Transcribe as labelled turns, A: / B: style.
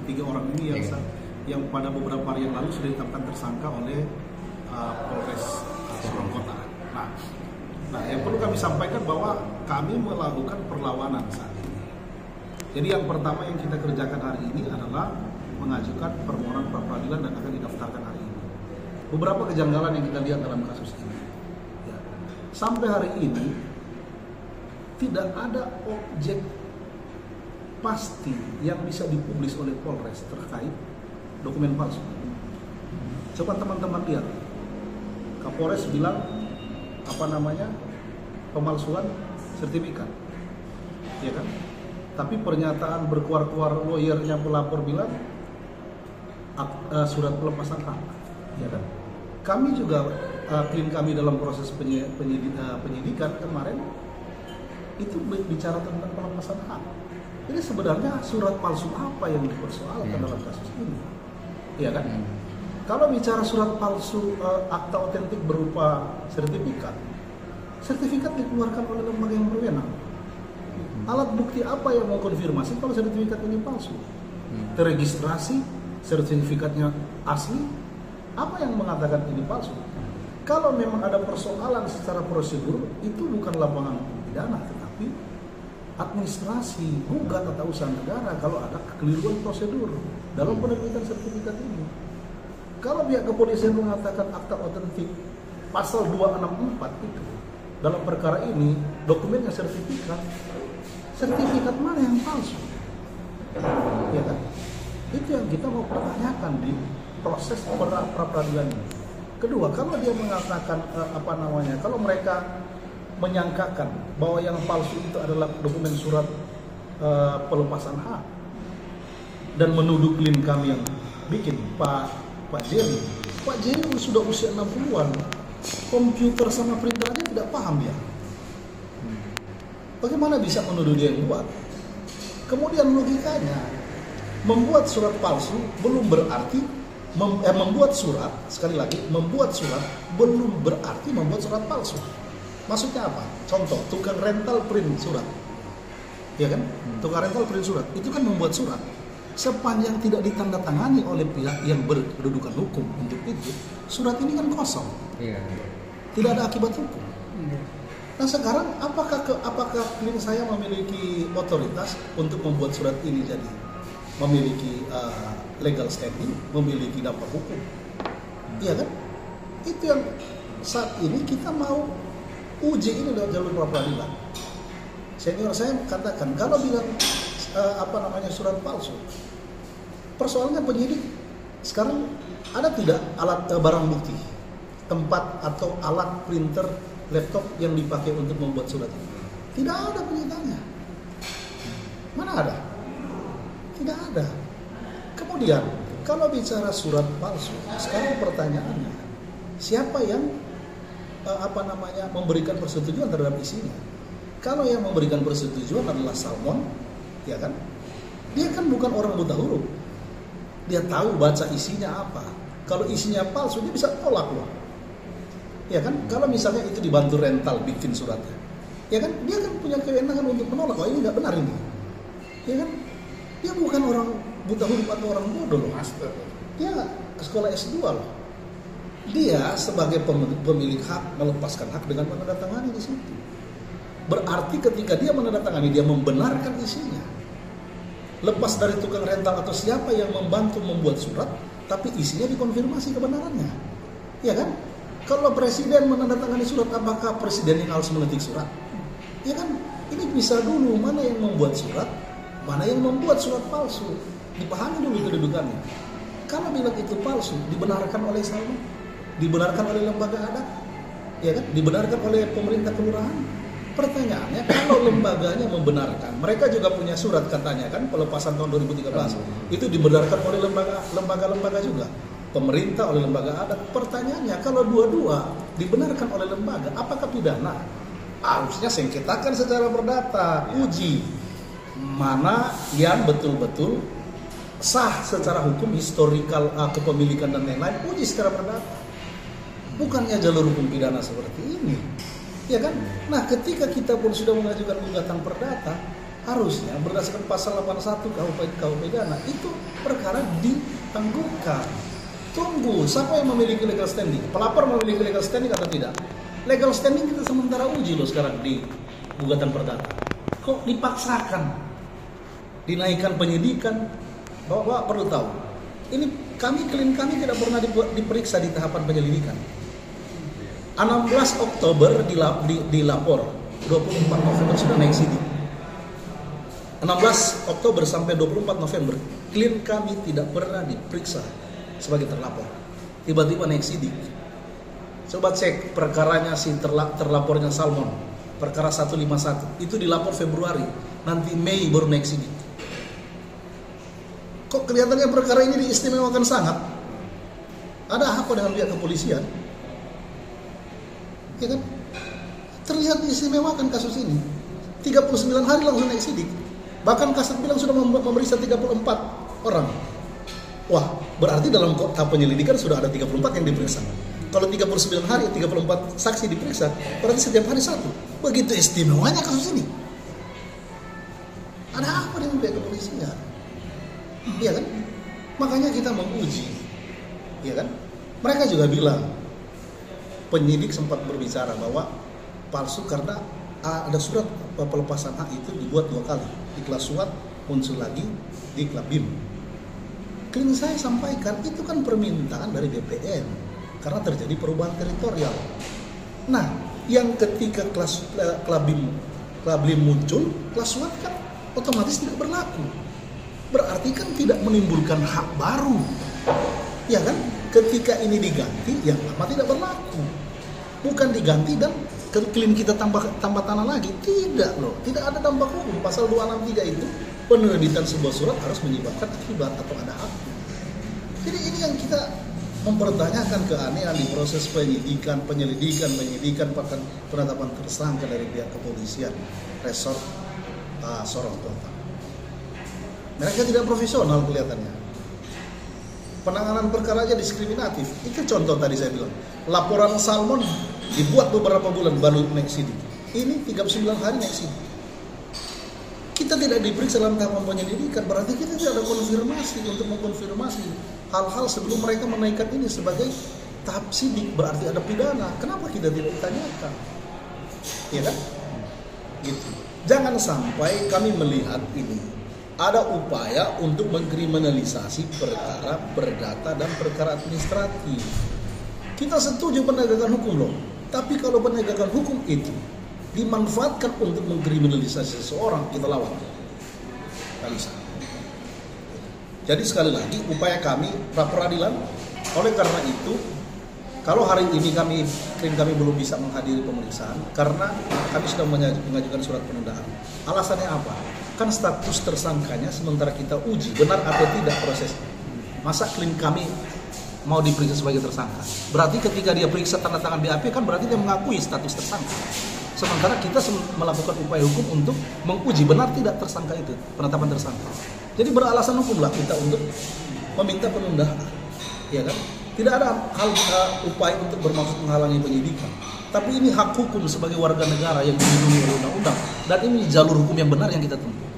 A: tiga orang ini yang pada beberapa hari yang lalu sudah ditetapkan tersangka oleh Polres Sorong Kota. Nah, yang perlu kami sampaikan bahwa kami melakukan perlawanan saat ini. Jadi yang pertama yang kita kerjakan hari ini adalah mengajukan permohonan pra peradilan dan akan didaftarkan hari ini. Beberapa kejanggalan yang kita lihat dalam kasus ini. Ya. Sampai hari ini tidak ada objek pasti yang bisa dipublis oleh Polres terkait dokumen palsu. Coba teman-teman lihat, Kapolres bilang pemalsuan sertifikat, ya kan? Tapi pernyataan berkuar-kuar lawyernya pelapor bilang surat pelepasan hak, ya kan? Kami juga tim kami dalam proses penyidikan kemarin itu bicara tentang pelepasan hak. Jadi sebenarnya surat palsu apa yang dipersoalkan dalam kasus ini, ya kan? Kalau bicara surat palsu akta otentik berupa sertifikat dikeluarkan oleh lembaga yang berwenang. Alat bukti apa yang mau konfirmasi kalau sertifikat ini palsu? Terregistrasi, sertifikatnya asli, apa yang mengatakan ini palsu? Kalau memang ada persoalan secara prosedur, itu bukan lapangan pidana, tetapi administrasi, gugat atau usaha negara kalau ada kekeliruan prosedur dalam penerbitan sertifikat ini. Kalau pihak kepolisian mengatakan akta otentik pasal 264 itu dalam perkara ini dokumennya sertifikat mana yang palsu? Ya kan? Itu yang kita mau pertanyakan di proses pra peradilan ini. Kedua, kalau dia mengatakan kalau mereka menyangkakan bahwa yang palsu itu adalah dokumen surat pelepasan hak dan menuduh klien kami yang bikin Pak Jerry sudah usia 60-an, komputer sama printer aja tidak paham dia. Bagaimana bisa menuduh dia yang buat? Kemudian logikanya, membuat surat palsu belum berarti membuat surat belum berarti membuat surat palsu. Maksudnya apa? Contoh, tukang rental print surat, ya kan? Tukang rental print surat itu kan membuat surat. Sepanjang tidak ditandatangani oleh pihak yang berkedudukan hukum untuk itu, surat ini kan kosong. Tidak ada akibat hukum. Nah sekarang apakah klien saya memiliki otoritas untuk membuat surat ini jadi memiliki legal standing, memiliki dampak hukum? Iya kan? Itu yang saat ini kita mau uji ini lewat jalur pra peradilan. Senior saya katakan kalau bilang surat palsu, persoalannya penyidik sekarang ada tidak alat barang bukti, tempat atau alat printer, laptop yang dipakai untuk membuat surat ini? Tidak ada penyidiknya. Mana ada? Tidak ada. Kemudian kalau bicara surat palsu, sekarang pertanyaannya, siapa yang memberikan persetujuan terhadap isinya? Kalau yang memberikan persetujuan adalah Salmon, ya kan? Dia kan bukan orang buta huruf. Dia tahu baca isinya apa. Kalau isinya palsu, dia bisa tolak loh. Ya kan? Kalau misalnya itu dibantu rental bikin suratnya, ya kan? Dia kan punya kewenangan untuk menolak. Oh ini nggak benar ini, ya kan? Dia bukan orang buta huruf atau orang bodoh loh. Master. Dia ke sekolah S2 loh. Dia sebagai pemilik hak melepaskan hak dengan menandatangani di situ. Berarti ketika dia menandatangani, dia membenarkan isinya. Lepas dari tukang rental atau siapa yang membantu membuat surat, tapi isinya dikonfirmasi kebenarannya, ya kan? Kalau presiden menandatangani surat, apakah presiden yang harus mengetik surat? Ya kan? Ini bisa dulu mana yang membuat surat, mana yang membuat surat palsu. Dipahami dulu kedudukannya. Kalau bilang itu palsu, dibenarkan oleh Salman, dibenarkan oleh lembaga adat, ya kan? Dibenarkan oleh pemerintah kelurahan. Pertanyaannya, kalau lembaganya membenarkan, mereka juga punya surat katanya kan, pelepasan tahun 2013, itu dibenarkan oleh lembaga-lembaga juga, pemerintah oleh lembaga adat. Pertanyaannya, kalau dua-dua dibenarkan oleh lembaga, apakah pidana? Harusnya sengketakan secara perdata, uji mana yang betul-betul sah secara hukum, historikal kepemilikan dan lain-lain, uji secara perdata. Bukannya jalur hukum pidana seperti ini. Ya kan? Nah, ketika kita pun sudah mengajukan gugatan perdata, Harusnya berdasarkan pasal 81 KUH pidana itu perkara ditangguhkan. Tunggu, siapa yang memiliki legal standing? Pelapor memiliki legal standing atau tidak? Legal standing kita sementara uji loh sekarang di gugatan perdata. Kok dipaksakan? Dinaikkan penyidikan. Bapak perlu tahu, ini klien kami tidak pernah diperiksa di tahapan penyelidikan. 16 Oktober dilapor, 24 November sudah naik sidik. 16 Oktober sampai 24 November, klien kami tidak pernah diperiksa sebagai terlapor. Tiba-tiba naik sidik. Coba cek perkaranya si terlapornya Salmon, perkara 151, itu dilapor Februari, nanti Mei baru naik sidik. Kok kelihatannya perkara ini diistimewakan sangat? Ada apa dengan pihak kepolisian? Ya kan? Terlihat diistimewakan kasus ini. 39 hari langsung naik sidik. Bahkan Kasat bilang sudah memeriksa 34 orang. Wah, berarti dalam tahap penyelidikan sudah ada 34 yang diperiksa. Kalau 39 hari, 34 saksi diperiksa, berarti setiap hari satu. Begitu istimewanya kasus ini. Ada apa dengan pihak kepolisian? Iya kan? Makanya kita menguji. Iya kan? Mereka juga bilang, penyidik sempat berbicara bahwa palsu karena ada surat pelepasan hak itu dibuat 2 kali. Di kelas SWAT, muncul lagi di Klab BIM. Klien saya sampaikan itu kan permintaan dari BPN karena terjadi perubahan teritorial. Nah, yang ketika Klab BIM muncul, kelas SWAT kan otomatis tidak berlaku. Berarti kan tidak menimbulkan hak baru. Ya kan? Ketika ini diganti, yang lama tidak berlaku. Bukan diganti dan klien kita tambah tanah lagi. Tidak loh, tidak ada dampak hukum. Pasal 263 itu penerbitan sebuah surat harus menyebabkan akibat atau ada hak. Jadi ini yang kita mempertanyakan keanehan di proses penyelidikan, penetapan tersangka dari pihak kepolisian Resort Sorong Kota. Mereka tidak profesional kelihatannya. Penanganan perkara aja diskriminatif. Itu contoh tadi saya bilang. Laporan Salmon dibuat beberapa bulan baru naik sidik. Ini 39 hari naik sidik. Kita tidak diperiksa dalam tahapan penyelidikan, berarti kita tidak ada konfirmasi untuk mengkonfirmasi hal-hal sebelum mereka menaikkan ini sebagai tahap sidik, berarti ada pidana. Kenapa kita tidak ditanyakan? Ya kan? Gitu. Jangan sampai kami melihat ini ada upaya untuk mengkriminalisasi perkara perdata dan perkara administratif. Kita setuju penegakan hukum loh, tapi kalau penegakan hukum itu dimanfaatkan untuk mengkriminalisasi seseorang, kita lawan. Tak bisa. Jadi sekali lagi upaya kami pra peradilan. Oleh karena itu, kalau hari ini klien kami belum bisa menghadiri pemeriksaan karena kami sudah mengajukan surat penundaan. Alasannya apa? Kan status tersangkanya sementara kita uji benar atau tidak prosesnya. Masa klien kami mau diperiksa sebagai tersangka? Berarti ketika dia periksa tanda tangan BAP kan berarti dia mengakui status tersangka. Sementara kita melakukan upaya hukum untuk menguji benar tidak tersangka itu, penetapan tersangka. Jadi beralasan hukumlah kita untuk meminta penundaan, ya kan? Tidak ada upaya untuk bermaksud menghalangi penyidikan. Tapi ini hak hukum sebagai warga negara yang dilindungi oleh undang-undang. Dan ini jalur hukum yang benar yang kita tempuh.